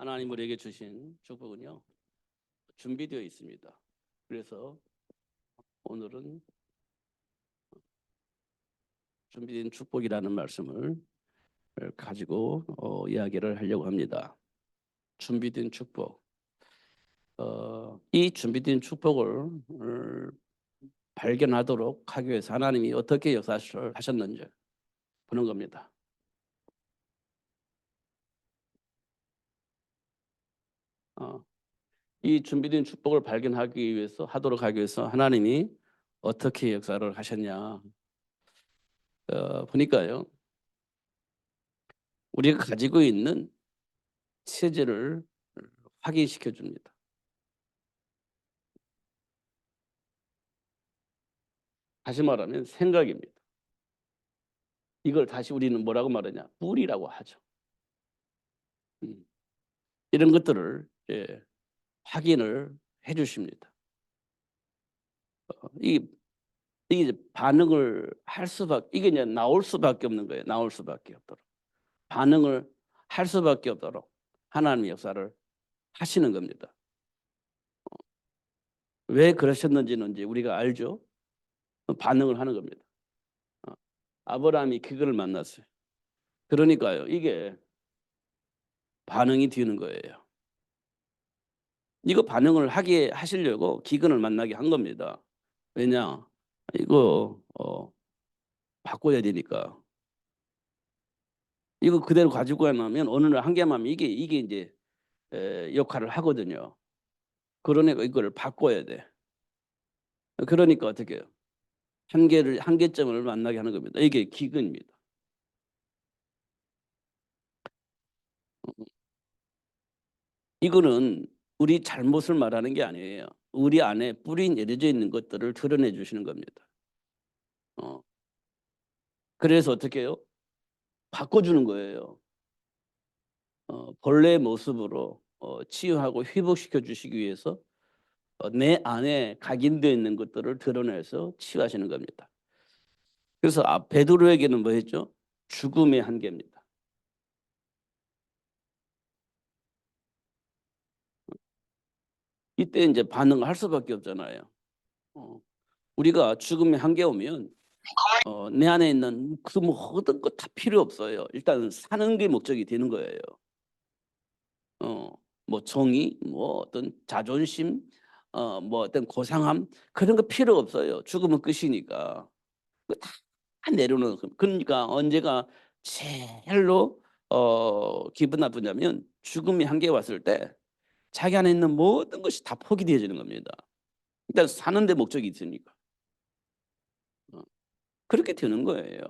하나님 우리에게 주신 축복은요, 준비되어 있습니다. 그래서 오늘은 준비된 축복이라는 말씀을 가지고 이야기를 하려고 합니다. 준비된 축복. 이 준비된 축복을 발견하도록 하기 위해서 하나님이 어떻게 역사를 하셨는지 보는 겁니다. 이 준비된 축복을 발견하기 위해서 하도록 하기 위해서 하나님이 어떻게 역사를 하셨냐 보니까요, 우리가 가지고 있는 체질을 확인시켜 줍니다. 다시 말하면 생각입니다. 이걸 다시 우리는 뭐라고 말하냐? 뿌리라고 하죠. 이런 것들을 확인을 해 주십니다. 이게 이제 반응을 할 수밖에, 이게 이제 나올 수밖에 없는 거예요. 나올 수밖에 없도록. 반응을 할 수밖에 없도록 하나님의 역사를 하시는 겁니다. 왜 그러셨는지는 이제 우리가 알죠. 반응을 하는 겁니다. 아브라함이 그거를 만났어요. 그러니까요, 이게 반응이 되는 거예요. 이거 반응을 하게 하시려고 기근을 만나게 한 겁니다. 왜냐? 이거 바꿔야 되니까. 이거 그대로 가지고 나면 어느 날 한 개만 하면 이게 이제 역할을 하거든요. 그러니까 이거를 바꿔야 돼. 그러니까 어떻게 해요? 한계점을 만나게 하는 겁니다. 이게 기근입니다. 이거는 우리 잘못을 말하는 게 아니에요. 우리 안에 뿌리 내려져 있는 것들을 드러내 주시는 겁니다. 그래서 어떻게 해요? 바꿔주는 거예요. 본래의 모습으로 치유하고 회복시켜 주시기 위해서 내 안에 각인되어 있는 것들을 드러내서 치유하시는 겁니다. 그래서 베드로에게는 뭐 했죠? 죽음의 한계입니다. 이때 이제 반응을 할 수밖에 없잖아요. 우리가 죽음의 한계 오면 내 안에 있는 그 모든 것 다 필요 없어요. 일단 사는 게 목적이 되는 거예요. 뭐 정의, 뭐 어떤 자존심, 뭐 어떤 고상함, 그런 거 필요 없어요. 죽으면 끝이니까. 다 내려놓는 겁니다. 그러니까 언제가 제일로 기분 나쁘냐면 죽음이 한계 왔을 때 자기 안에 있는 모든 것이 다 포기되어지는 겁니다. 일단 사는 데 목적이 있으니까. 그렇게 되는 거예요.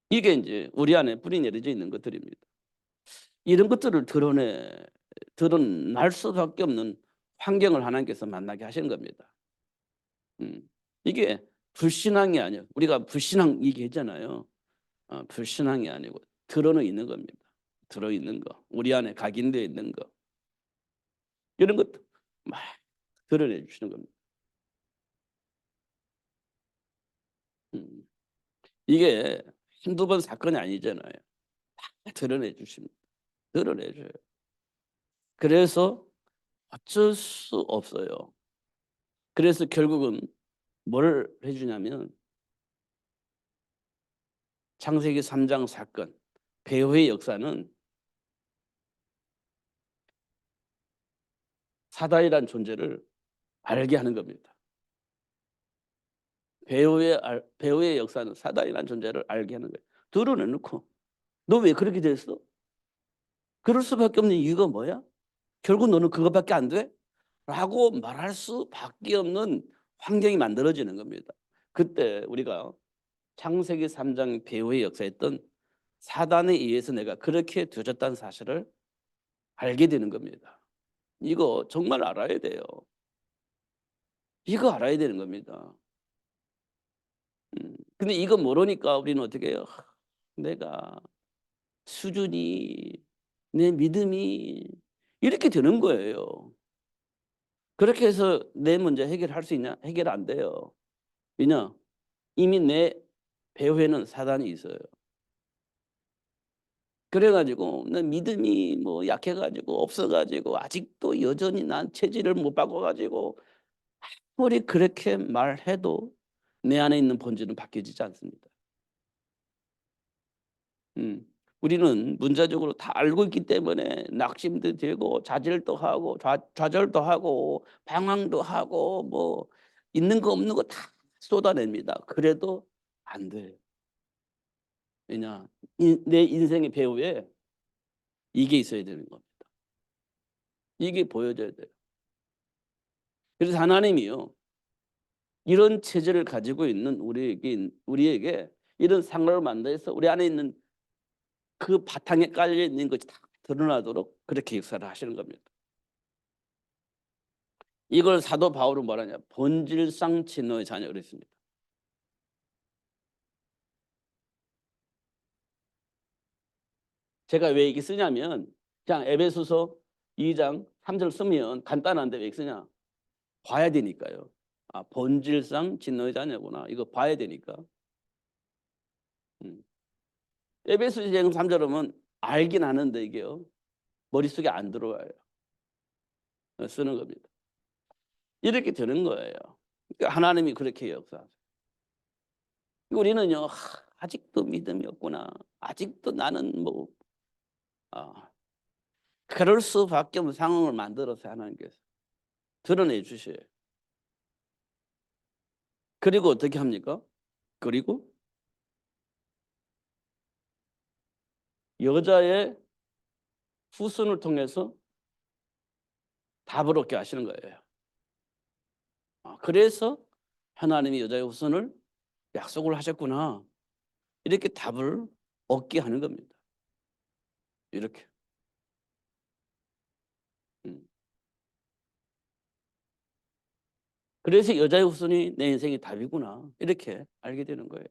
이게 이제 우리 안에 뿌리 내려져 있는 것들입니다. 이런 것들을 드러날 수밖에 없는 환경을 하나님께서 만나게 하시는 겁니다. 이게 불신앙이 아니에요. 우리가 불신앙 얘기했잖아요. 불신앙이 아니고 드러는 있는 겁니다. 들어있는 거, 우리 안에 각인되어 있는 거, 이런 것도 막 드러내 주시는 겁니다. 이게 한두 번 사건이 아니잖아요. 다 드러내 주십니다. 드러내 줘요. 그래서 어쩔 수 없어요. 그래서 결국은 뭘 해주냐면 창세기 3장 사건, 배후의 역사는 사단이라는 존재를 알게 하는 겁니다. 배후의 역사는 사단이라는 존재를 알게 하는 거예요. 드러내놓고 너 왜 그렇게 됐어? 그럴 수밖에 없는 이유가 뭐야? 결국 너는 그것밖에 안 돼? 라고 말할 수밖에 없는 환경이 만들어지는 겁니다. 그때 우리가 창세기 3장 배후의 역사했던 사단에 의해서 내가 그렇게 되어졌다는 사실을 알게 되는 겁니다. 이거 정말 알아야 돼요. 이거 알아야 되는 겁니다. 근데 이거 모르니까 우리는 어떻게 해요? 내가 수준이, 내 믿음이 이렇게 되는 거예요. 그렇게 해서 내 문제 해결할 수 있냐? 해결 안 돼요. 왜냐? 이미 내 배후에는 사단이 있어요. 그래가지고 난 믿음이 뭐 약해가지고 없어가지고 아직도 여전히 난 체질을 못 바꿔가지고 아무리 그렇게 말해도 내 안에 있는 본질은 바뀌어지지 않습니다. 우리는 문자적으로 다 알고 있기 때문에 낙심도 되고 좌절도 하고 좌절도 하고 방황도 하고 뭐 있는 거 없는 거 다 쏟아냅니다. 그래도 안 돼요. 왜냐? 내 인생의 배후에 이게 있어야 되는 겁니다. 이게 보여져야 돼요. 그래서 하나님이요, 이런 체질을 가지고 있는 우리에게 이런 상황을 만들어서 우리 안에 있는 그 바탕에 깔려 있는 것이 다 드러나도록 그렇게 역사를 하시는 겁니다. 이걸 사도 바울은 뭐라냐? 본질상 진노의 자녀 그랬습니다. 제가 왜 이게 쓰냐면 그냥 에베소서 2장 3절 쓰면 간단한데 왜 쓰냐? 봐야 되니까요. 아, 본질상 진노의 자녀구나. 이거 봐야 되니까. 음. 에베소서 2장 3절은 알긴 아는데 이게요, 머릿속에 안 들어와요. 쓰는 겁니다. 이렇게 되는 거예요. 그러니까 하나님이 그렇게 역사하세요. 우리는요, 아직도 믿음이 없구나. 아직도 나는 뭐 그럴 수밖에 없는 상황을 만들어서 하나님께서 드러내 주셔요. 그리고 어떻게 합니까? 그리고 여자의 후손을 통해서 답을 얻게 하시는 거예요. 그래서 하나님이 여자의 후손을 약속을 하셨구나. 이렇게 답을 얻게 하는 겁니다. 이렇게. 음. 그래서 여자의 후손이 내 인생의 답이구나. 이렇게 알게 되는 거예요.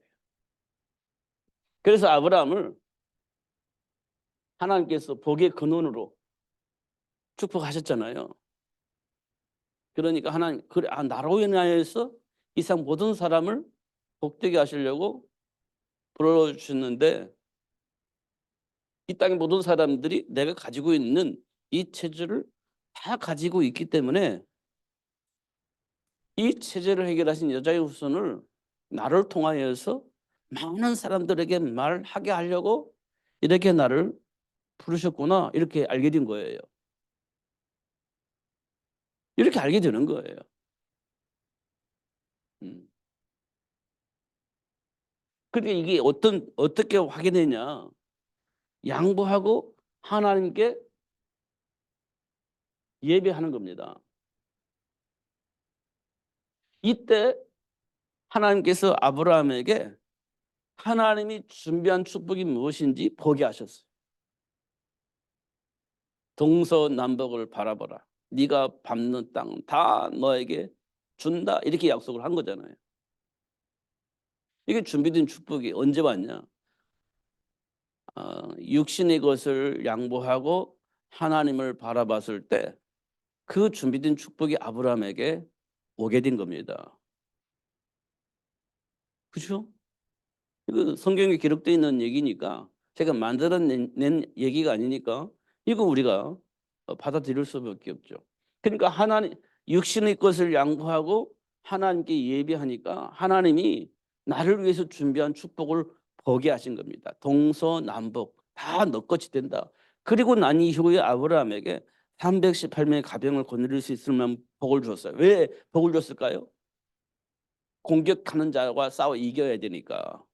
그래서 아브라함을 하나님께서 복의 근원으로 축복하셨잖아요. 그러니까 하나님, 그래, 나로 인하여서 이상 모든 사람을 복되게 하시려고 불러주셨는데, 이 땅의 모든 사람들이 내가 가지고 있는 이 체질을 다 가지고 있기 때문에 이 체질을 해결하신 여자의 후손을 나를 통하여서 많은 사람들에게 말하게 하려고 이렇게 나를 부르셨구나. 이렇게 알게 된 거예요. 이렇게 알게 되는 거예요. 음. 그러니까 이게 어떻게 확인되냐? 양보하고 하나님께 예배하는 겁니다. 이때 하나님께서 아브라함에게 하나님이 준비한 축복이 무엇인지 보게 하셨어요. 동서남북을 바라보라. 네가 밟는 땅 다 너에게 준다. 이렇게 약속을 한 거잖아요. 이게 준비된 축복이 언제 왔냐? 육신의 것을 양보하고 하나님을 바라봤을 때 그 준비된 축복이 아브라함에게 오게 된 겁니다. 그렇죠? 이거 성경에 기록되어 있는 얘기니까, 제가 만들어낸 얘기가 아니니까 이거 우리가 받아들일 수밖에 없죠. 그러니까 하나님, 육신의 것을 양보하고 하나님께 예배하니까 하나님이 나를 위해서 준비한 축복을 보게 하신 겁니다. 동서남북 다 너 것이 된다. 그리고 난 이후에 아브라함에게 318명의 가병을 거느릴 수 있을 만한 복을 줬어요. 왜 복을 줬을까요? 공격하는 자와 싸워 이겨야 되니까.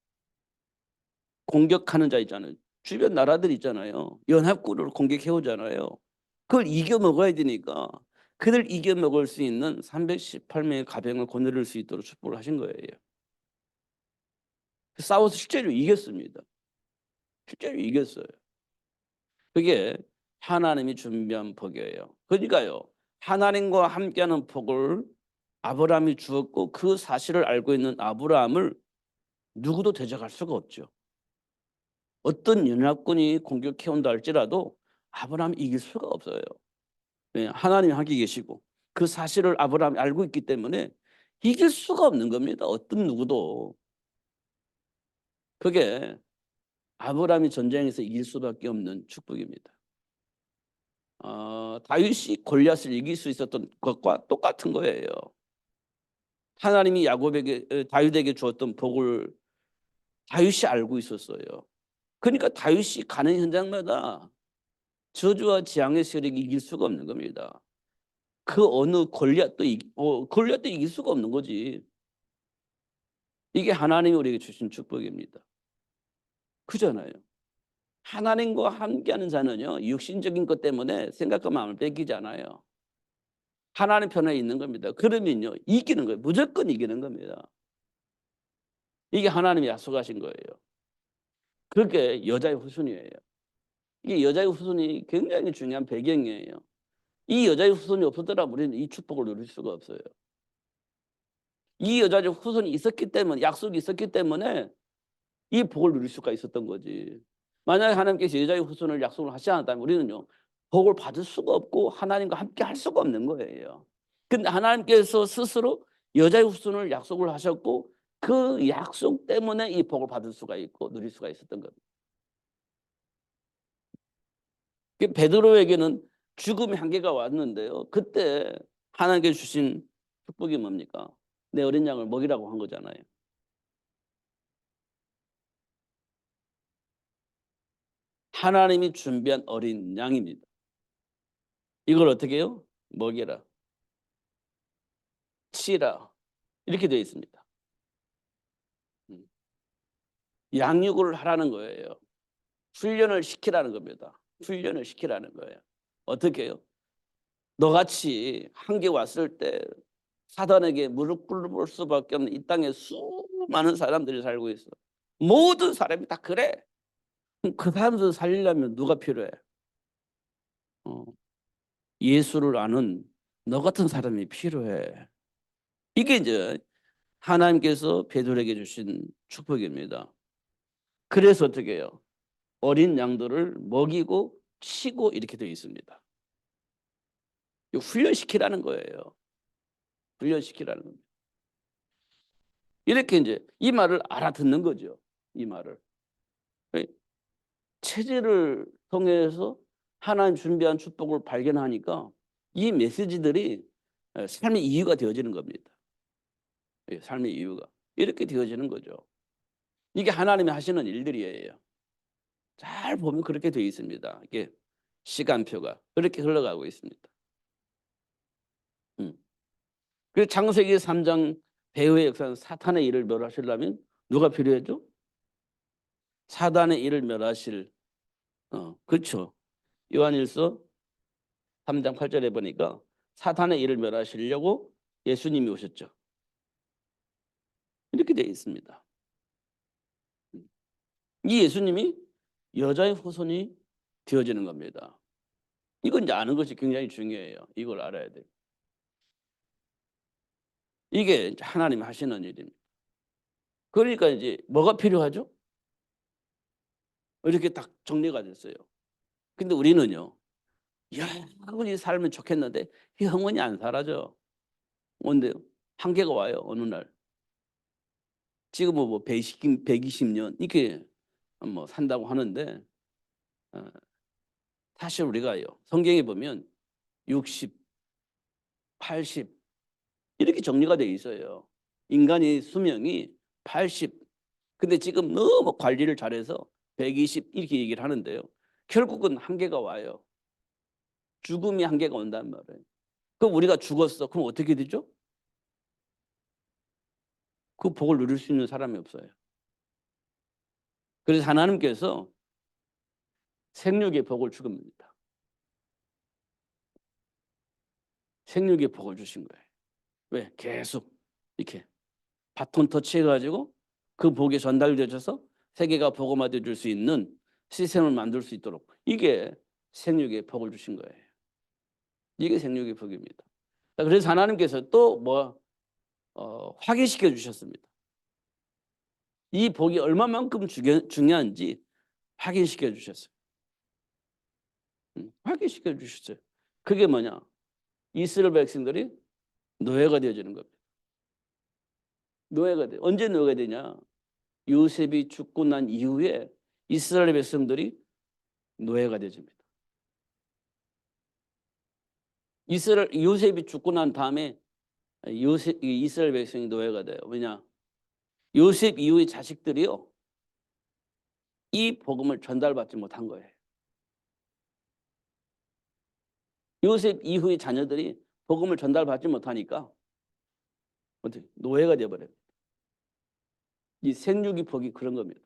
공격하는 자 있잖아요. 주변 나라들 있잖아요. 연합군을 공격해 오잖아요. 그걸 이겨 먹어야 되니까 그들 이겨 먹을 수 있는 318명의 가병을 거느릴 수 있도록 축복을 하신 거예요. 싸워서 실제로 이겼습니다. 실제로 이겼어요. 그게 하나님이 준비한 복이에요. 그러니까요, 하나님과 함께하는 복을 아브라함이 주었고 그 사실을 알고 있는 아브라함을 누구도 대적할 수가 없죠. 어떤 연합군이 공격해 온다 할지라도 아브라함이 이길 수가 없어요. 하나님이 함께 계시고 그 사실을 아브라함이 알고 있기 때문에 이길 수가 없는 겁니다. 어떤 누구도. 그게 아브라함이 전쟁에서 이길 수밖에 없는 축복입니다. 다윗이 골리앗을 이길 수 있었던 것과 똑같은 거예요. 하나님이 다윗에게 주었던 복을 다윗이 알고 있었어요. 그러니까 다윗이 가는 현장마다 저주와 재앙의 세력이 이길 수가 없는 겁니다. 그 어느 골리앗도 이길 수가 없는 거지. 이게 하나님이 우리에게 주신 축복입니다. 그잖아요. 하나님과 함께하는 자는요, 육신적인 것 때문에 생각과 마음을 뺏기지 않아요. 하나님 편에 있는 겁니다. 그러면요, 이기는 거예요. 무조건 이기는 겁니다. 이게 하나님이 약속하신 거예요. 그게 여자의 후손이에요. 이게 여자의 후손이 굉장히 중요한 배경이에요. 이 여자의 후손이 없었더라면 우리는 이 축복을 누릴 수가 없어요. 이 여자의 후손이 있었기 때문에, 약속이 있었기 때문에 이 복을 누릴 수가 있었던 거지. 만약에 하나님께서 여자의 후손을 약속을 하지 않았다면 우리는요, 복을 받을 수가 없고 하나님과 함께 할 수가 없는 거예요. 근데 하나님께서 스스로 여자의 후손을 약속을 하셨고 그 약속 때문에 이 복을 받을 수가 있고 누릴 수가 있었던 겁니다. 베드로에게는 죽음의 한계가 왔는데요. 그때 하나님께서 주신 축복이 뭡니까? 내 어린 양을 먹이라고 한 거잖아요. 하나님이 준비한 어린 양입니다. 이걸 어떻게 해요? 먹이라, 치라 이렇게 되어 있습니다. 양육을 하라는 거예요. 훈련을 시키라는 겁니다. 훈련을 시키라는 거예요. 어떻게 해요? 너같이 한계 왔을 때 사단에게 무릎 꿇을 수밖에 없는 이 땅에 수많은 사람들이 살고 있어. 모든 사람이 다 그래. 그 사람들 살리려면 누가 필요해? 예수를 아는 너 같은 사람이 필요해. 이게 이제 하나님께서 베드로에게 주신 축복입니다. 그래서 어떻게 해요? 어린 양들을 먹이고 치고 이렇게 되어 있습니다. 훈련시키라는 거예요. 훈련시키라는 겁니다. 이렇게 이제 이 말을 알아듣는 거죠. 이 말을. 체질을 통해서 하나님 준비한 축복을 발견하니까 이 메시지들이 삶의 이유가 되어지는 겁니다. 삶의 이유가. 이렇게 되어지는 거죠. 이게 하나님이 하시는 일들이에요. 잘 보면 그렇게 되어 있습니다. 이게 시간표가 그렇게 흘러가고 있습니다. 그래서 창세기 3장 배후의 역사는 사탄의 일을 멸하시려면 누가 필요하죠? 사단의 일을 멸하실 그렇죠. 요한일서 3장 8절에 보니까 사탄의 일을 멸하시려고 예수님이 오셨죠. 이렇게 되어 있습니다. 이 예수님이 여자의 후손이 되어지는 겁니다. 이건 이제 아는 것이 굉장히 중요해요. 이걸 알아야 돼요. 이게 하나님이 하시는 일입니다. 그러니까 이제 뭐가 필요하죠? 이렇게 딱 정리가 됐어요. 근데 우리는요, 영원히 살면 좋겠는데 영원히 안 살아죠. 근데 한계가 와요. 어느 날. 지금은 뭐 120년 이렇게 뭐 산다고 하는데 사실 우리가요, 성경에 보면 60, 80 이렇게 정리가 돼 있어요. 인간의 수명이 80. 근데 지금 너무 관리를 잘해서 120 이렇게 얘기를 하는데요. 결국은 한계가 와요. 죽음이 한계가 온단 말이에요. 그럼 우리가 죽었어. 그럼 어떻게 되죠? 그 복을 누릴 수 있는 사람이 없어요. 그래서 하나님께서 생육의 복을 주겁니다. 생육의 복을 주신 거예요. 왜? 계속 이렇게 바톤 터치해가지고 그 복이 전달되어서 세계가 복음화되어 줄 수 있는 시스템을 만들 수 있도록 이게 생육의 복을 주신 거예요. 이게 생육의 복입니다. 그래서 하나님께서 또 확인시켜 주셨습니다. 이 복이 얼마만큼 중요한지 확인시켜 주셨어요. 확인시켜 주셨어요. 그게 뭐냐? 이스라엘 백성들이 노예가 되어지는 겁니다. 노예가 돼. 언제 노예가 되냐? 요셉이 죽고 난 이후에 이스라엘 백성들이 노예가 되집니다. 요셉이 죽고 난 다음에 이스라엘 백성이 노예가 돼요. 왜냐? 요셉 이후의 자식들이요, 이 복음을 전달받지 못한 거예요. 요셉 이후의 자녀들이 복음을 전달받지 못하니까 어떻게 노예가 되어버려요. 이 생육의 복이 그런 겁니다.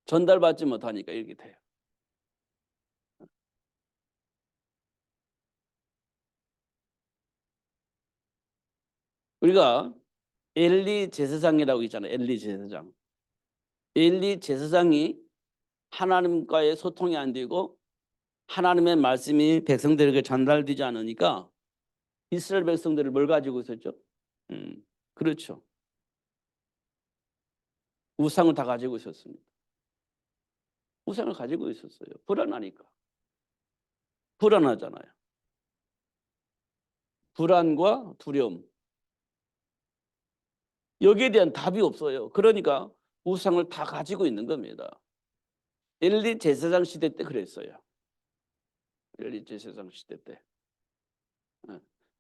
전달받지 못하니까 이렇게 돼요. 우리가 엘리 제사장이라고 있잖아요. 엘리 제사장. 엘리 제사장이 하나님과의 소통이 안 되고 하나님의 말씀이 백성들에게 전달되지 않으니까 이스라엘 백성들을 뭘 가지고 있었죠? 그렇죠. 우상을 다 가지고 있었습니다. 우상을 가지고 있었어요. 불안하니까. 불안하잖아요. 불안과 두려움. 여기에 대한 답이 없어요. 그러니까 우상을 다 가지고 있는 겁니다. 엘리 제사장 시대 때 그랬어요. 엘리 제사장 시대 때.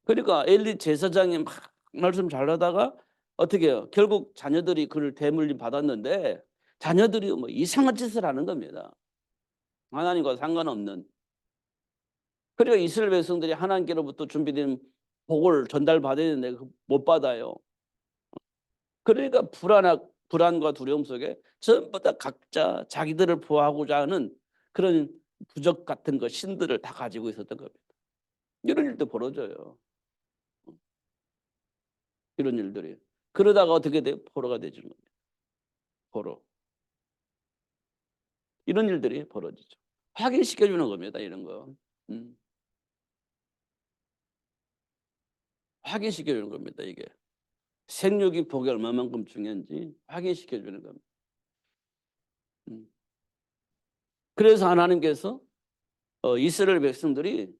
그러니까 엘리 제사장이 막 말씀 잘하다가 어떻게 해요? 결국 자녀들이 그를 대물림 받았는데 자녀들이 뭐 이상한 짓을 하는 겁니다. 하나님과 상관없는. 그러니까 이스라엘 백성들이 하나님께로부터 준비된 복을 전달받아야 되는데 못 받아요. 그러니까 불안과 두려움 속에 전부 다 각자 자기들을 보호하고자 하는 그런 부적 같은 거, 신들을 다 가지고 있었던 겁니다. 이런 일도 벌어져요. 이런 일들이. 그러다가 어떻게 돼요? 포로가 되는 겁니다. 포로. 이런 일들이 벌어지죠. 확인시켜주는 겁니다. 이런 거. 확인시켜주는 겁니다. 이게. 생육이 복이 얼마만큼 중요한지 확인시켜주는 겁니다. 그래서 하나님께서 이스라엘 백성들이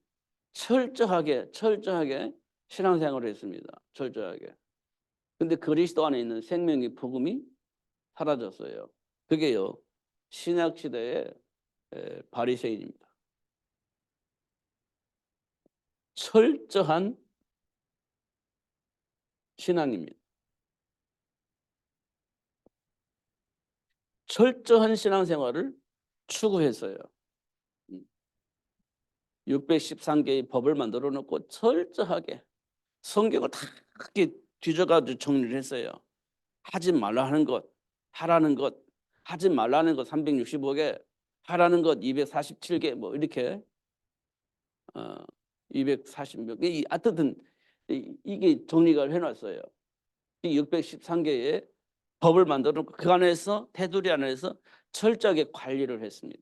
철저하게 신앙생활을 했습니다. 철저하게. 근데 그리스도 안에 있는 생명의 복음이 사라졌어요. 그게요, 신약 시대의 바리새인입니다. 철저한 신앙입니다. 철저한 신앙생활을 추구했어요. 613개의 법을 만들어 놓고 철저하게 성경을 다 크게 뒤져가지고 정리를 했어요. 하지 말라 하는 것, 하라는 것, 하지 말라는 것 365개, 하라는 것 247개, 뭐 이렇게 240몇 개, 하여튼 이게 정리가 해놨어요. 이 613개의 법을 만들어 놓고 그 안에서, 테두리 안에서 철저하게 관리를 했습니다.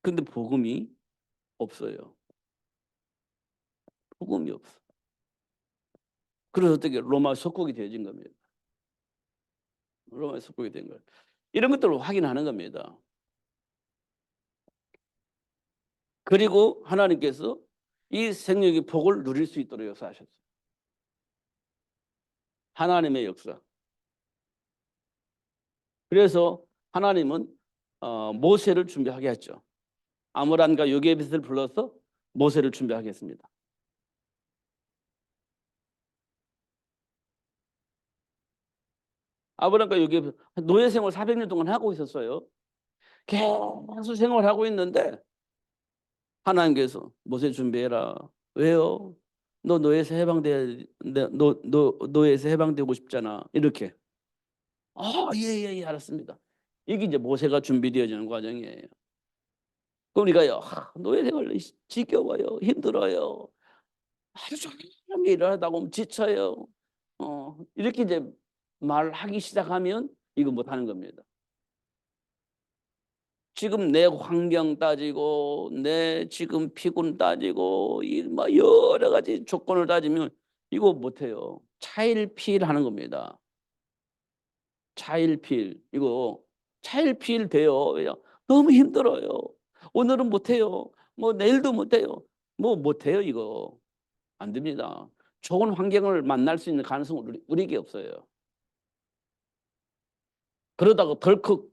근데 복음이 없어요. 복음이 없어. 그래서 어떻게 로마 속국이 되어진 겁니다. 로마 속국이 된 거예요. 이런 것들을 확인하는 겁니다. 그리고 하나님께서 이 생명의 복을 누릴 수 있도록 역사하셨어요. 하나님의 역사. 그래서 하나님은 모세를 준비하게 했죠. 아므란과 요게벳을 불러서 모세를 준비하겠습니다. 아브람과 요게벳 노예 생활 400년 동안 하고 있었어요. 계속 생활하고 있는데 하나님께서 모세 준비해라. 왜요? 너 노예에서 해방돼야 노예에서 해방되고 싶잖아. 이렇게. 예, 알았습니다. 이게 이제 모세가 준비되어지는 과정이에요. 그럼 우리가요, 노예 생활 지겨워요, 힘들어요, 하루 종일 일을 하다 보면 지쳐요. 이렇게 이제 말하기 시작하면 이거 못하는 겁니다. 지금 내 환경 따지고 내 지금 피곤 따지고 막 여러 가지 조건을 따지면 이거 못해요. 차일피일하는 겁니다. 차일피일. 이거 차일피일 돼요. 왜요? 너무 힘들어요. 오늘은 못해요. 뭐 내일도 못해요. 뭐 못해요. 이거 안 됩니다. 좋은 환경을 만날 수 있는 가능성은 우리에게 없어요. 그러다가 덜컥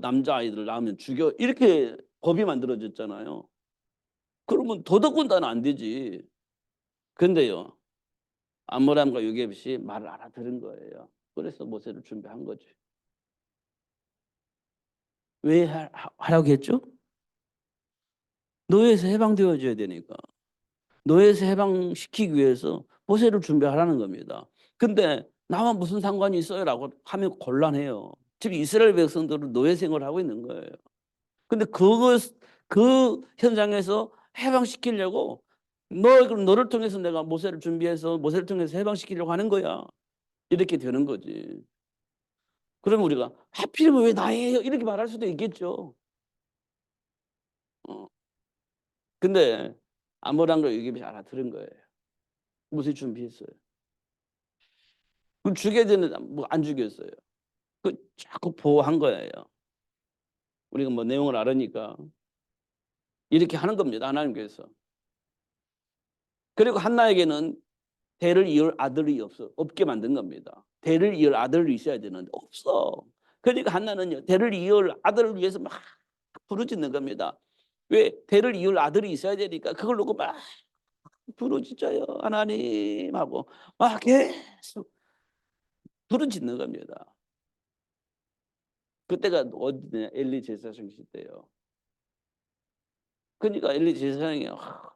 남자아이들 낳으면 죽여. 이렇게 법이 만들어졌잖아요. 그러면 도덕군단은 안 되지. 근데요, 암모람과 요셉이 말을 알아들은 거예요. 그래서 모세를 준비한 거지. 왜 하라고 했죠? 노예에서 해방되어줘야 되니까. 노예에서 해방시키기 위해서 모세를 준비하라는 겁니다. 근데 나와 무슨 상관이 있어요라고 하면 곤란해요. 지금 이스라엘 백성들은 노예 생활을 하고 있는 거예요. 근데 그 현장에서 해방시키려고 그럼 너를 통해서 내가 모세를 준비해서 모세를 통해서 해방시키려고 하는 거야. 이렇게 되는 거지. 그러면 우리가 하필이면 왜 나예요? 이렇게 말할 수도 있겠죠. 어. 근데 아모랑과 요셉이 알아들은 거예요. 모세 준비했어요. 그럼 죽여야 되는데 뭐안 죽였어요. 그 자꾸 보호한 거예요. 우리가 뭐 내용을 알으니까 이렇게 하는 겁니다. 하나님께서. 그리고 한나에게는 대를 이을 아들이 없게 만든 겁니다. 대를 이을 아들이 있어야 되는데 없어. 그러니까 한나는요, 대를 이을 아들을 위해서 막 부르짖는 겁니다. 왜? 대를 이을 아들이 있어야 되니까 그걸 놓고 막 부르짖어요. 하나님 하고 막 계속 부르짖는 겁니다. 그때가 어디냐? 엘리 제사장 시대예요. 그러니까 엘리 제사장이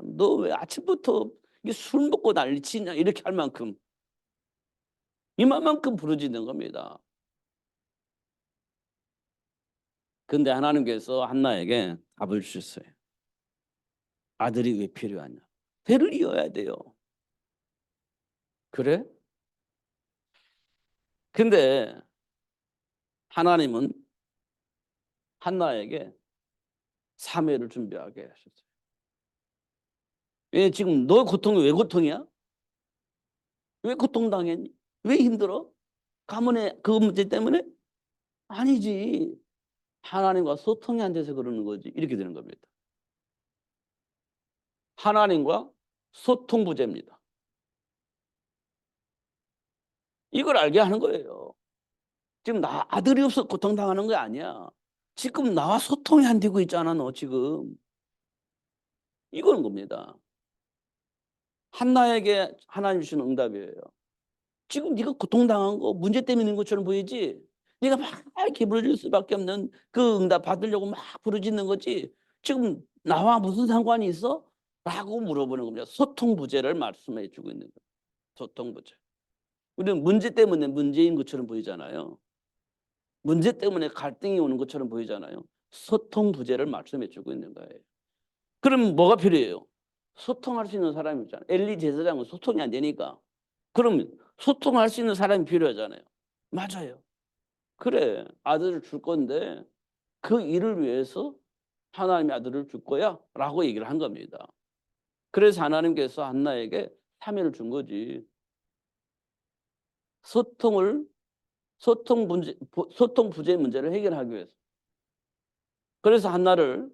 너 왜 아침부터 술 먹고 난리치냐 이렇게 할 만큼 이만큼 부르짖는 겁니다. 근데 하나님께서 한나에게 답을 주셨어요. 아들이 왜 필요하냐? 대를 이어야 돼요. 그래? 근데 하나님은 한나에게 사매를 준비하게 하셨어요. 왜 지금 너 고통이 왜 고통이야? 왜 고통당했니? 왜 힘들어? 가문의 그 문제 때문에? 아니지. 하나님과 소통이 안 돼서 그러는 거지. 이렇게 되는 겁니다. 하나님과 소통 부재입니다. 이걸 알게 하는 거예요. 지금 나 아들이 없어 고통당하는 게 아니야. 지금 나와 소통이 안 되고 있잖아, 너 지금. 이거는 겁니다. 한나에게 하나님 주시는 응답이에요. 지금 네가 고통당한 거 문제 때문에 있는 것처럼 보이지? 네가 막 기부러질 수밖에 없는 그 응답 받으려고 막 부르짖는 거지. 지금 나와 무슨 상관이 있어? 라고 물어보는 겁니다. 소통 부재를 말씀해 주고 있는 거예요. 소통 부재. 우리는 문제 때문에 문제인 것처럼 보이잖아요. 문제 때문에 갈등이 오는 것처럼 보이잖아요. 소통 부재를 말씀해 주고 있는 거예요. 그럼 뭐가 필요해요? 소통할 수 있는 사람이 있잖아요. 엘리 제사장은 소통이 안 되니까. 그럼 소통할 수 있는 사람이 필요하잖아요. 맞아요. 그래, 아들을 줄 건데 그 일을 위해서 하나님의 아들을 줄 거야 라고 얘기를 한 겁니다. 그래서 하나님께서 한나에게 사명을 준 거지. 소통 부재 문제를 해결하기 위해서. 그래서 한나를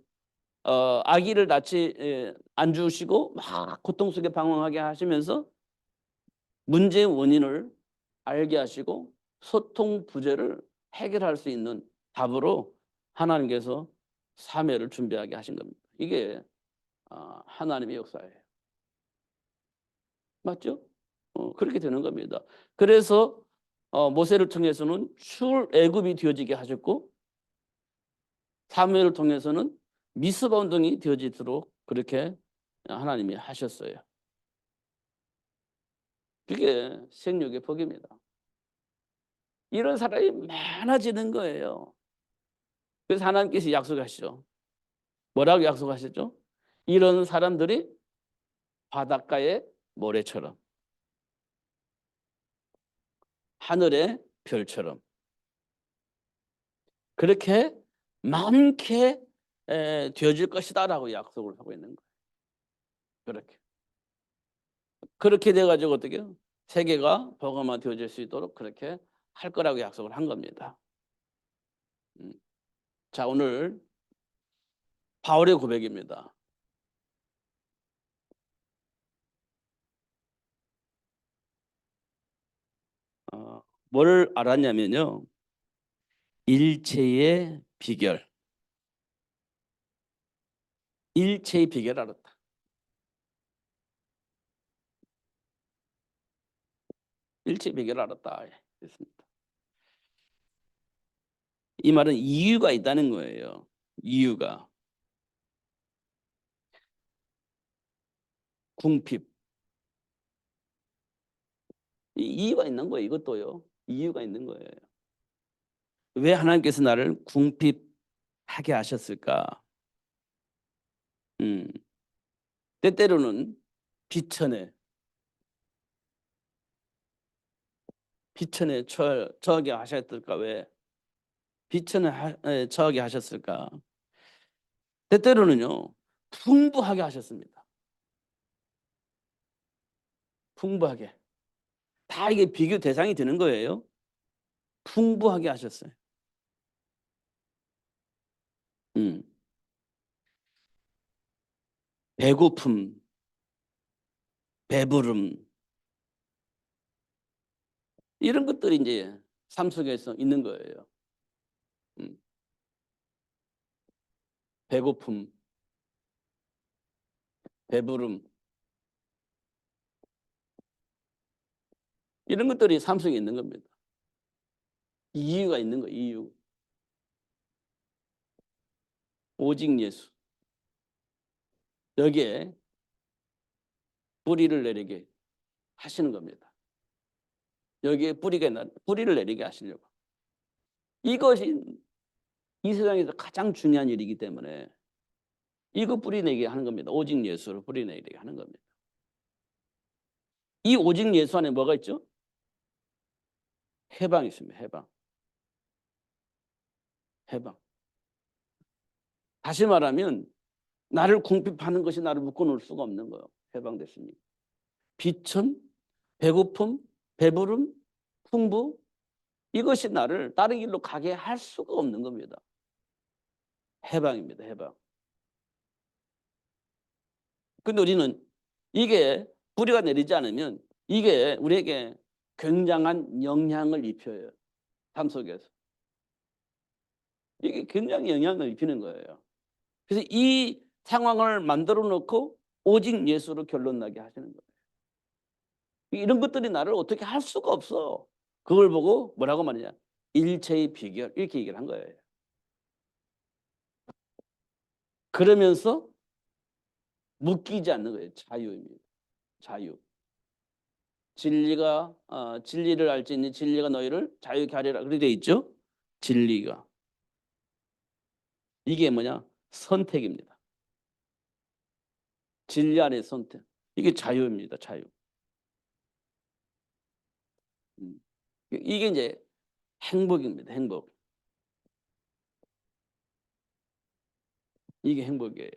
아기를 낳지 안 주시고 막 고통 속에 방황하게 하시면서 문제의 원인을 알게 하시고 소통 부재를 해결할 수 있는 답으로 하나님께서 사매를 준비하게 하신 겁니다. 이게 하나님의 역사예요. 맞죠? 그렇게 되는 겁니다. 그래서 모세를 통해서는 출애굽이 되어지게 하셨고 사무엘을 통해서는 미스바 운동이 되어지도록 그렇게 하나님이 하셨어요. 그게 생육의 복입니다. 이런 사람이 많아지는 거예요. 그래서 하나님께서 약속하시죠. 뭐라고 약속하셨죠? 이런 사람들이 바닷가의 모래처럼 하늘의 별처럼 그렇게 많게 되어질 것이다라고 약속을 하고 있는 거예요. 그렇게 돼가지고 어떻게 세계가 복음화 되어질 수 있도록 그렇게 할 거라고 약속을 한 겁니다. 자, 오늘 바울의 고백입니다. 뭘 알았냐면요. 일체의 비결. 일체의 비결을 알았다. 일체의 비결을 알았다. 됐습니다. 이 말은 이유가 있다는 거예요. 이유가. 궁핍. 이유가 있는 거예요. 이것도요. 이유가 있는 거예요. 왜 하나님께서 나를 궁핍하게 하셨을까? 때때로는 비천에 처하게 하셨을까? 왜 비천에 처하게 하셨을까? 때때로는요 풍부하게 하셨습니다. 풍부하게. 다 이게 비교 대상이 되는 거예요. 풍부하게 하셨어요. 배고픔, 배부름 이런 것들이 이제 삶 속에서 있는 거예요. 배고픔, 배부름 이런 것들이 삶 속에 있는 겁니다. 이유가 있는 거예요. 이유. 오직 예수. 여기에 뿌리를 내리게 하시는 겁니다. 여기에 뿌리를 내리게 하시려고. 이것이 이 세상에서 가장 중요한 일이기 때문에 이거 뿌리내게 하는 겁니다. 오직 예수를 뿌리내게 하는 겁니다. 이 오직 예수 안에 뭐가 있죠? 해방이 있습니다. 해방. 해방. 다시 말하면 나를 궁핍하는 것이 나를 묶어놓을 수가 없는 거예요. 해방됐으니. 비천, 배고픔, 배부름, 풍부 이것이 나를 다른 길로 가게 할 수가 없는 겁니다. 해방입니다. 해방. 근데 우리는 이게 뿌리가 내리지 않으면 이게 우리에게 굉장한 영향을 입혀요. 삶 속에서. 이게 굉장히 영향을 입히는 거예요. 그래서 이 상황을 만들어 놓고 오직 예수로 결론 나게 하시는 거예요. 이런 것들이 나를 어떻게 할 수가 없어. 그걸 보고 뭐라고 말하냐. 일체의 비결 이렇게 얘기를 한 거예요. 그러면서 묶이지 않는 거예요. 자유입니다. 자유. 진리를 알지니 진리가 너희를 자유케 하리라 그렇게 돼 있죠. 진리가. 이게 뭐냐? 선택입니다. 진리 안의 선택. 이게 자유입니다. 자유. 이게 이제 행복입니다. 행복. 이게 행복이에요.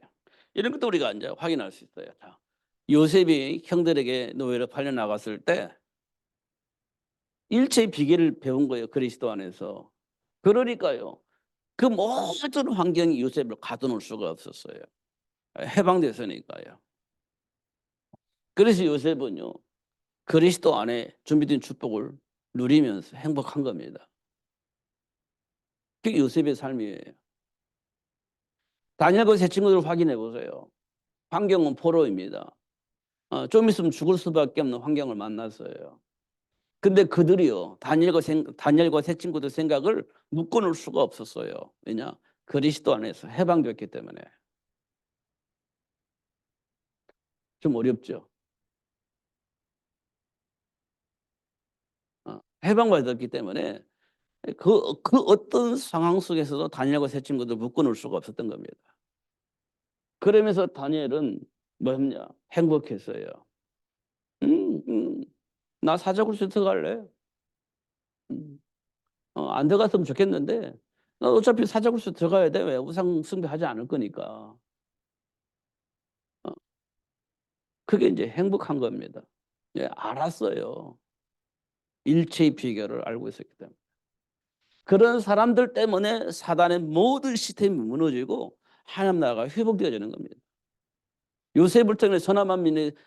이런 것도 우리가 이제 확인할 수 있어요. 자, 요셉이 형들에게 노예로 팔려 나갔을 때 일체의 비결을 배운 거예요. 그리스도 안에서. 그러니까요. 그 모든 환경이 요셉을 가둬놓을 수가 없었어요. 해방됐으니까요. 그래서 요셉은요. 그리스도 안에 준비된 축복을 누리면서 행복한 겁니다. 그게 요셉의 삶이에요. 다니엘과 세 친구들 확인해 보세요. 환경은 포로입니다. 좀 있으면 죽을 수밖에 없는 환경을 만났어요. 근데 그들이요. 다니엘과 세 친구들 생각을 묶어놓을 수가 없었어요. 왜냐? 그리스도 안에서 해방됐기 때문에. 좀 어렵죠. 해방받았기 때문에 그 어떤 상황 속에서도 다니엘과 세 친구들 묶어놓을 수가 없었던 겁니다. 그러면서 다니엘은 뭐냐? 행복했어요. 나 사자굴수 들어갈래? 안 들어갔으면 좋겠는데 나 어차피 사자굴수 들어가야 돼. 왜? 우상 숭배하지 않을 거니까. 그게 이제 행복한 겁니다. 예, 알았어요. 일체의 비결을 알고 있었기 때문에. 그런 사람들 때문에 사단의 모든 시스템이 무너지고 하나님 나라가 회복되어지는 겁니다. 요셉을 통해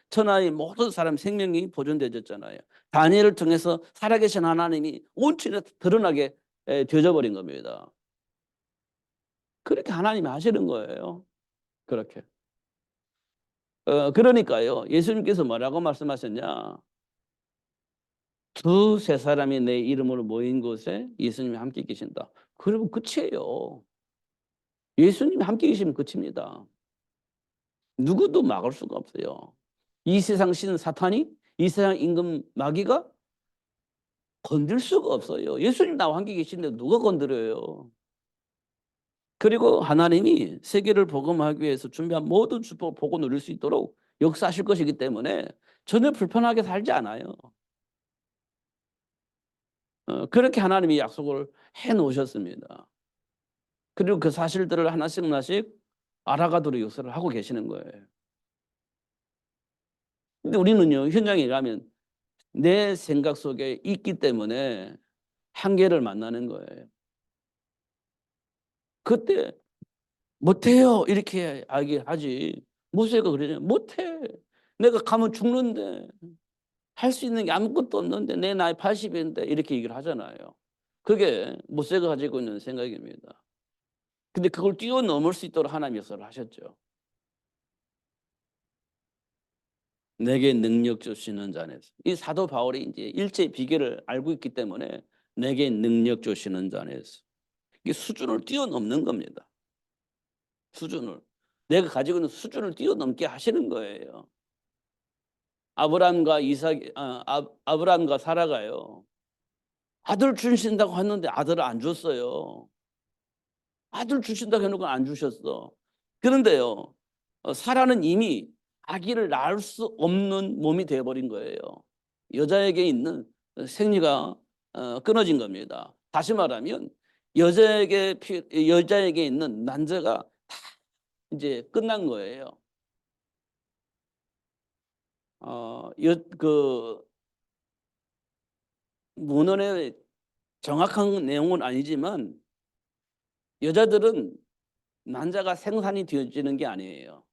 천하의 모든 사람 생명이 보존되어졌잖아요. 다니엘을 통해서 살아계신 하나님이 온전히 드러나게 되어져 버린 겁니다. 그렇게 하나님이 하시는 거예요. 그렇게. 그러니까요. 예수님께서 뭐라고 말씀하셨냐? 두세 사람이 내 이름으로 모인 곳에 예수님이 함께 계신다. 그러면 끝이에요. 예수님이 함께 계시면 끝입니다. 누구도 막을 수가 없어요. 이 세상 신 사탄이, 이 세상 임금 마귀가 건들 수가 없어요. 예수님 나와 함께 계신데 누가 건드려요? 그리고 하나님이 세계를 복음하기 위해서 준비한 모든 축복을 보고 누릴 수 있도록 역사하실 것이기 때문에 전혀 불편하게 살지 않아요. 그렇게 하나님이 약속을 해 놓으셨습니다. 그리고 그 사실들을 하나씩 하나씩 알아가도록 역사를 하고 계시는 거예요. 근데 우리는요, 현장에 가면 내 생각 속에 있기 때문에 한계를 만나는 거예요. 그때 못해요 이렇게 이야기하지. 모세가 그러잖아요. 못해. 내가 가면 죽는데 할 수 있는 게 아무것도 없는데 내 나이 80인데 이렇게 얘기를 하잖아요. 그게 모세가 가지고 있는 생각입니다. 근데 그걸 뛰어넘을 수 있도록 하나님이 역사를 하셨죠. 내게 능력 주시는 자 안에서. 이 사도 바울이 이제 일제의 비결을 알고 있기 때문에 내게 능력 주시는 자 안에서. 이게 수준을 뛰어넘는 겁니다. 수준을. 내가 가지고 있는 수준을 뛰어넘게 하시는 거예요. 아브라함과 사라가요. 아들 주신다고 했는데 아들을 안 줬어요. 아들 주신다고 해놓고 안 주셨어. 그런데요, 사라는 이미 아기를 낳을 수 없는 몸이 되어버린 거예요. 여자에게 있는 생리가 끊어진 겁니다. 다시 말하면 여자에게 있는 난자가 다 이제 끝난 거예요. 그 문헌의 정확한 내용은 아니지만 여자들은 난자가 생산이 되어지는 게 아니에요.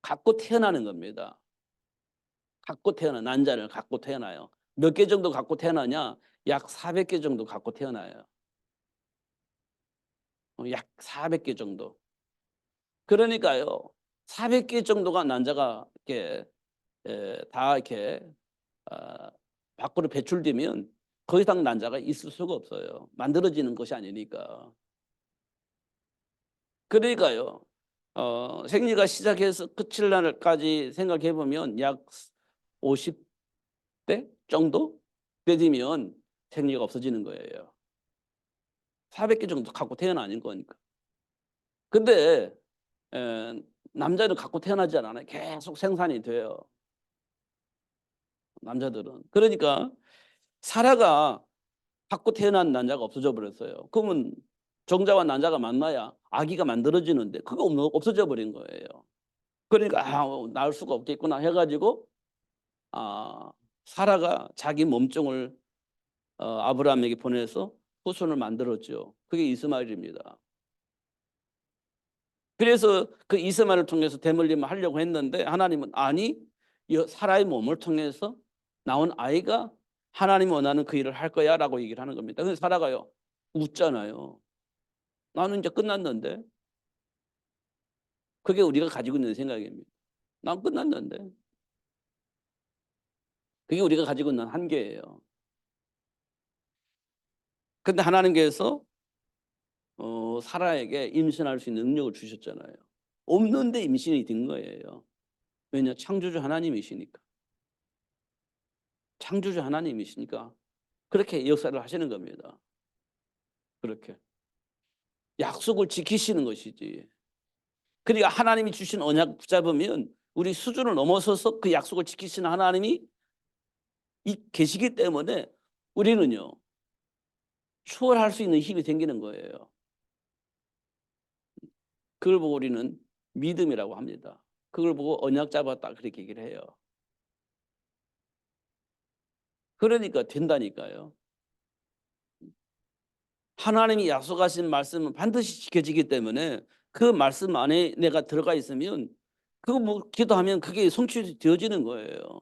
갖고 태어나는 겁니다. 난자를 갖고 태어나요. 몇 개 정도 갖고 태어나냐? 약 400개 정도 갖고 태어나요. 약 400개 정도. 그러니까요. 400개 정도가 난자가 이렇게 다 이렇게 어, 밖으로 배출되면 더 이상 난자가 있을 수가 없어요. 만들어지는 것이 아니니까. 그러니까요. 생리가 시작해서 끝일 날까지 생각해 보면 약 50대 정도 되면 생리가 없어지는 거예요. 400개 정도 갖고 태어나는 거니까. 근데 남자는 갖고 태어나지 않아요. 계속 생산이 돼요. 남자들은. 그러니까 사라가 갖고 태어난 난자가 없어져 버렸어요. 그러면 정자와 난자가 만나야 아기가 만들어지는데 그거 없어져 버린 거예요. 그러니까 낳을 수가 없겠구나 해가지고 사라가 자기 몸종을 아브라함에게 보내서 후손을 만들었죠. 그게 이스마엘입니다. 그래서 그 이스마엘을 통해서 대물림을 하려고 했는데 하나님은 아니, 사라의 몸을 통해서 나온 아이가 하나님이 원하는 그 일을 할 거야 라고 얘기를 하는 겁니다. 그래서 사라가요, 웃잖아요. 나는 이제 끝났는데. 그게 우리가 가지고 있는 생각입니다. 난 끝났는데. 그게 우리가 가지고 있는 한계예요. 근데 하나님께서 사라에게 임신할 수 있는 능력을 주셨잖아요. 없는데 임신이 된 거예요. 왜냐? 창조주 하나님이시니까. 창조주 하나님이시니까 그렇게 역사를 하시는 겁니다. 그렇게. 약속을 지키시는 것이지. 그러니까 하나님이 주신 언약 붙잡으면 우리 수준을 넘어서서 그 약속을 지키시는 하나님이 계시기 때문에 우리는요, 추월할 수 있는 힘이 생기는 거예요. 그걸 보고 우리는 믿음이라고 합니다. 그걸 보고 언약 잡았다 그렇게 얘기를 해요. 그러니까 된다니까요. 하나님이 약속하신 말씀은 반드시 지켜지기 때문에 그 말씀 안에 내가 들어가 있으면 그거 뭐 기도하면 그게 성취되어지는 거예요.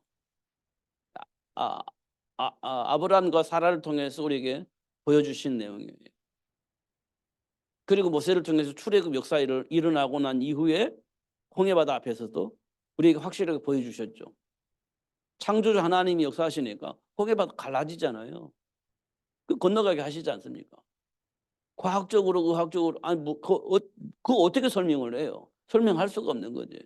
아브라함과 사라를 통해서 우리에게 보여주신 내용이에요. 그리고 모세를 통해서 출애굽 역사를 일어나고 난 이후에 홍해바다 앞에서도 우리에게 확실하게 보여주셨죠. 창조주 하나님이 역사하시니까 홍해바다 갈라지잖아요. 그 건너가게 하시지 않습니까? 과학적으로 의학적으로 아니 뭐 그거 어떻게 설명을 해요? 설명할 수가 없는 거지.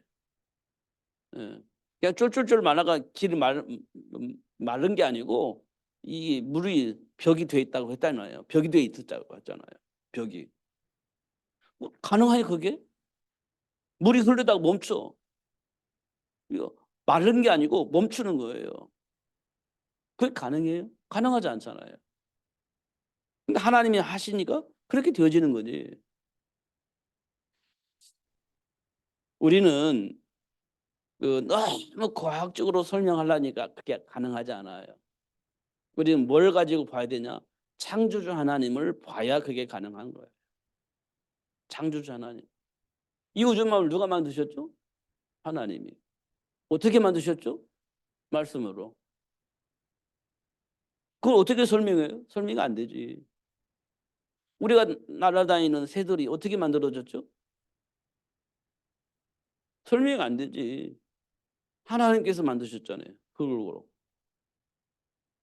예. 그냥 쫄쫄쫄 말아가 길이 마른 게 아니고 이 물이 벽이 돼 있다고 했잖아요. 벽이 돼 있었다고 했잖아요. 벽이. 뭐 가능해 그게? 물이 흐르다가 멈춰. 이거 마른 게 아니고 멈추는 거예요. 그게 가능해요? 가능하지 않잖아요. 근데 하나님이 하시니까 그렇게 되어지는 거지. 우리는 너무 과학적으로 설명하려니까 그게 가능하지 않아요. 우리는 뭘 가지고 봐야 되냐? 창조주 하나님을 봐야 그게 가능한 거예요. 창조주 하나님. 이 우주만을 누가 만드셨죠? 하나님이. 어떻게 만드셨죠? 말씀으로. 그걸 어떻게 설명해요? 설명이 안 되지. 우리가 날아다니는 새들이 어떻게 만들어졌죠? 설명이 안 되지. 하나님께서 만드셨잖아요. 그걸로.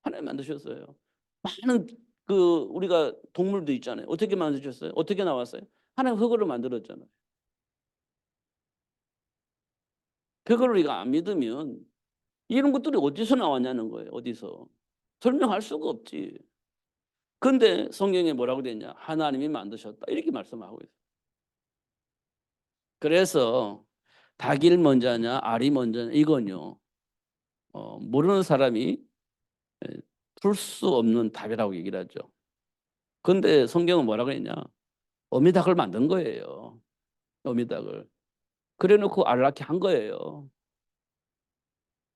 하나님 만드셨어요. 많은 우리가 동물도 있잖아요. 어떻게 만드셨어요? 어떻게 나왔어요? 하나님 흙으로 만들었잖아요. 그걸 우리가 안 믿으면 이런 것들이 어디서 나왔냐는 거예요. 어디서. 설명할 수가 없지. 근데 성경에 뭐라고 되어 있냐? 하나님이 만드셨다. 이렇게 말씀하고 있어요. 그래서 닭이 먼저냐 알이 먼저냐 이건요. 모르는 사람이 풀 수 없는 답이라고 얘기를 하죠. 근데 성경은 뭐라고 했냐? 어미닭을 만든 거예요. 어미닭을. 그래 놓고 알 낳게 한 거예요.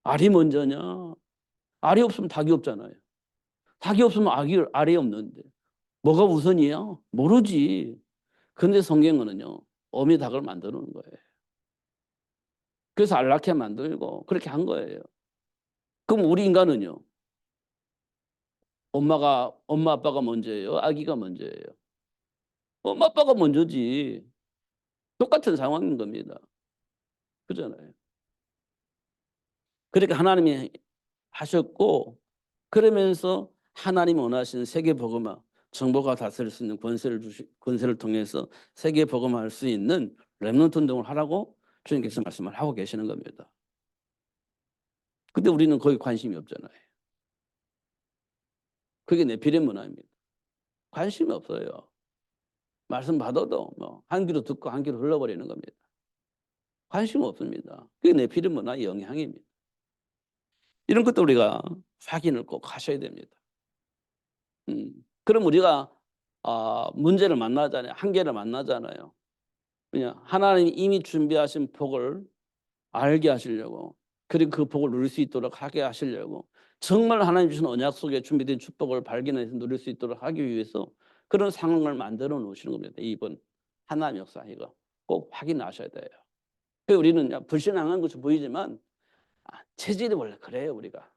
알이 먼저냐? 알이 없으면 닭이 없잖아요. 닭이 없으면 알이 없는데. 뭐가 우선이야? 모르지. 근데 성경은요. 어미닭을 만드는 거예요. 그래서 알 낳게 만들고 그렇게 한 거예요. 그럼 우리 인간은요. 엄마 아빠가 먼저예요? 아기가 먼저예요? 엄마 아빠가 먼저지. 똑같은 상황인 겁니다. 그잖아요. 그렇게 하나님이 하셨고 그러면서 하나님 원하시는 세계 복음화 정보가 다스릴 수 있는 권세를 통해서 세계 복음화할 수 있는 렘넌트 운동을 하라고 주님께서 말씀을 하고 계시는 겁니다. 근데 우리는 거기 관심이 없잖아요. 그게 네피림 문화입니다. 관심이 없어요. 말씀 받아도 뭐 한 귀로 듣고 한 귀로 흘러버리는 겁니다. 관심 없습니다. 그게 네피림 문화의 영향입니다. 이런 것도 우리가 확인을 꼭 하셔야 됩니다. 그럼 우리가 문제를 만나잖아요. 한계를 만나잖아요. 그냥 하나님이 이미 준비하신 복을 알게 하시려고 그리고 그 복을 누릴 수 있도록 하게 하시려고 정말 하나님 주신 언약 속에 준비된 축복을 발견해서 누릴 수 있도록 하기 위해서 그런 상황을 만들어 놓으시는 겁니다. 이번 하나님 역사 이거 꼭 확인하셔야 돼요. 우리는 불신앙한 것처럼 보이지만 체질이 원래 그래요 우리가.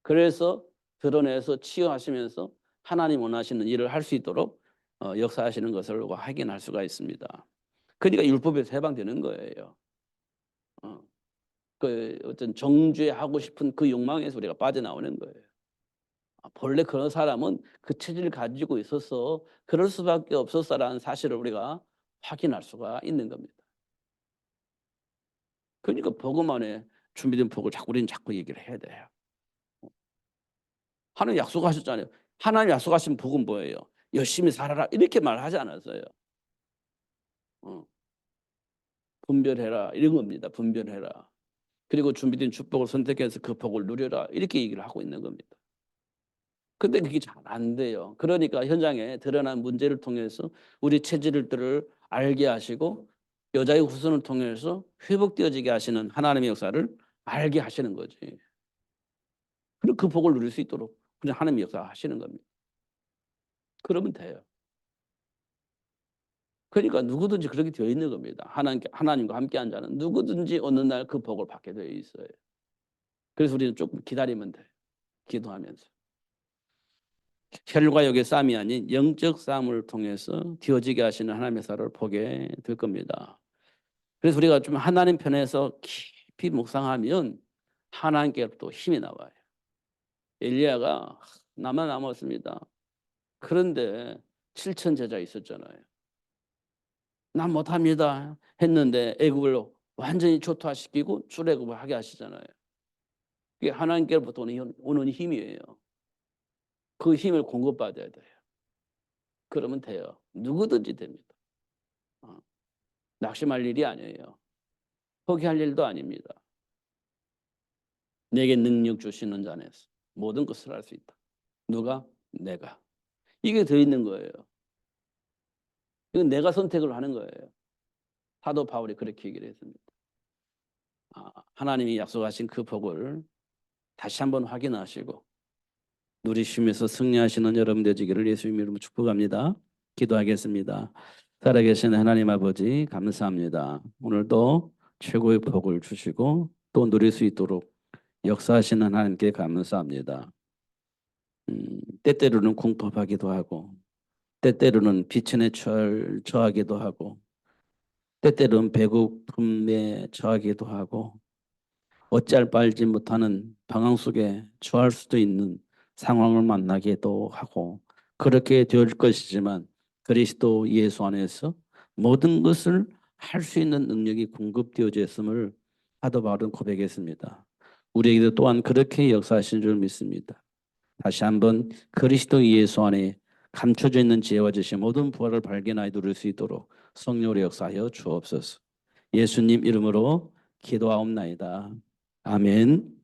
그래서 드러내서 치유하시면서 하나님 원하시는 일을 할 수 있도록 역사하시는 것을 확인할 수가 있습니다. 그러니까 율법에서 해방되는 거예요. 어떤 정죄하고 싶은 그 욕망에서 우리가 빠져나오는 거예요. 본래 그런 사람은 그 체질을 가지고 있어서 그럴 수밖에 없었다라는 사실을 우리가 확인할 수가 있는 겁니다. 그러니까 복음 안에 준비된 복을 우리는 자꾸 얘기를 해야 돼요. 하나님 약속하셨잖아요. 하나님 약속하신 복은 뭐예요? 열심히 살아라 이렇게 말하지 않았어요. 분별해라 이런 겁니다. 분별해라. 그리고 준비된 축복을 선택해서 그 복을 누려라 이렇게 얘기를 하고 있는 겁니다. 근데 그게 잘 안 돼요. 그러니까 현장에 드러난 문제를 통해서 우리 체질들을 알게 하시고 여자의 후손을 통해서 회복되어지게 하시는 하나님의 역사를 알게 하시는 거지. 그리고 그 복을 누릴 수 있도록 그냥 하나님의 역사 하시는 겁니다. 그러면 돼요. 그러니까 누구든지 그렇게 되어 있는 겁니다. 하나님과 함께한 자는 누구든지 어느 날 그 복을 받게 되어 있어요. 그래서 우리는 조금 기다리면 돼요. 기도하면서. 혈과 육의 싸움이 아닌 영적 싸움을 통해서 뒤어지게 하시는 하나님의 사를 보게 될 겁니다. 그래서 우리가 좀 하나님 편에서 깊이 묵상하면 하나님께로부터 힘이 나와요. 엘리야가 나만 남았습니다. 그런데 7천 제자 있었잖아요. 난 못합니다 했는데 애굽을 완전히 초토화시키고 출애굽을 하게 하시잖아요. 그게 하나님께로부터 오는 힘이에요. 그 힘을 공급받아야 돼요. 그러면 돼요. 누구든지 됩니다. 낙심할 일이 아니에요. 포기할 일도 아닙니다. 내게 능력 주시는 자 안에서 모든 것을 할 수 있다. 누가? 내가. 이게 더 있는 거예요. 이건 내가 선택을 하는 거예요. 사도 바울이 그렇게 얘기를 했습니다. 하나님이 약속하신 그 복을 다시 한번 확인하시고 누리시면서 승리하시는 여러분 되시기를 예수님 이름으로 축복합니다. 기도하겠습니다. 살아계신 하나님 아버지 감사합니다. 오늘도 최고의 복을 주시고 또 누릴 수 있도록 역사하시는 하나님께 감사합니다. 때때로는 궁핍하기도 하고 때때로는 비천에 처하기도 하고 때때로는 배고픔에 처하기도 하고 어찌할 바 알지 못하는 방황 속에 처할 수도 있는 상황을 만나기도 하고 그렇게 될 것이지만 그리스도 예수 안에서 모든 것을 할 수 있는 능력이 공급되어져 있음을 사도 바울은 고백했습니다. 우리에게도 또한 그렇게 역사하신 줄 믿습니다. 다시 한번 그리스도 예수 안에 감춰져 있는 지혜와 지식 모든 부활을 발견하여 누릴 수 있도록 성령으로 역사하여 주옵소서. 예수님 이름으로 기도하옵나이다. 아멘.